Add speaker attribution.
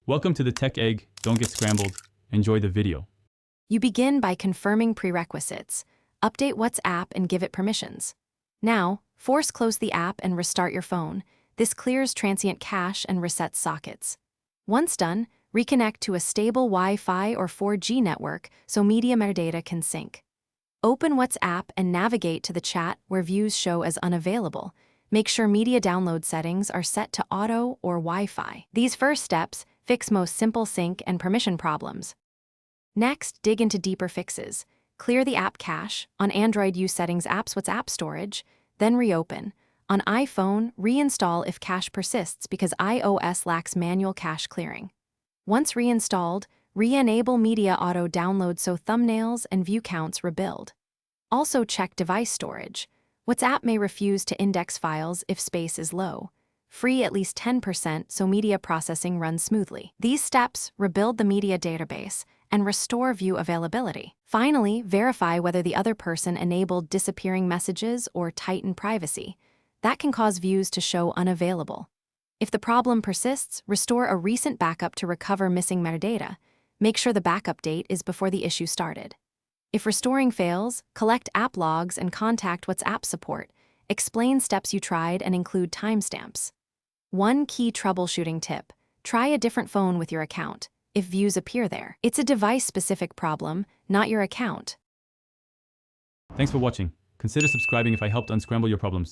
Speaker 1: Welcome to the Tech Egg. Don't get scrambled. Enjoy the video.
Speaker 2: You begin by confirming prerequisites. Update WhatsApp and give it permissions. Now, force close the app and restart your phone. This clears transient cache and resets sockets. Once done, reconnect to a stable Wi-Fi or 4G network so media metadata can sync. Open WhatsApp and navigate to the chat where views show as unavailable. Make sure media download settings are set to auto or Wi-Fi. These first steps fix most simple sync and permission problems. Next, dig into deeper fixes. Clear the app cache. On Android, use settings apps WhatsApp storage, then reopen. On iPhone, reinstall if cache persists because iOS lacks manual cache clearing. Once reinstalled, re-enable media auto download so thumbnails and view counts rebuild. Also check device storage. WhatsApp may refuse to index files if space is low. Free at least 10% so media processing runs smoothly. These steps rebuild the media database and restore view availability. Finally, verify whether the other person enabled disappearing messages or tighten privacy. That can cause views to show unavailable. If the problem persists, restore a recent backup to recover missing metadata. Make sure the backup date is before the issue started. If restoring fails, collect app logs and contact WhatsApp support. Explain steps you tried and include timestamps. One key troubleshooting tip: try a different phone with your account if views appear there. It's a device-specific problem, not your account.
Speaker 1: Thanks for watching. Consider subscribing if I helped unscramble your problems.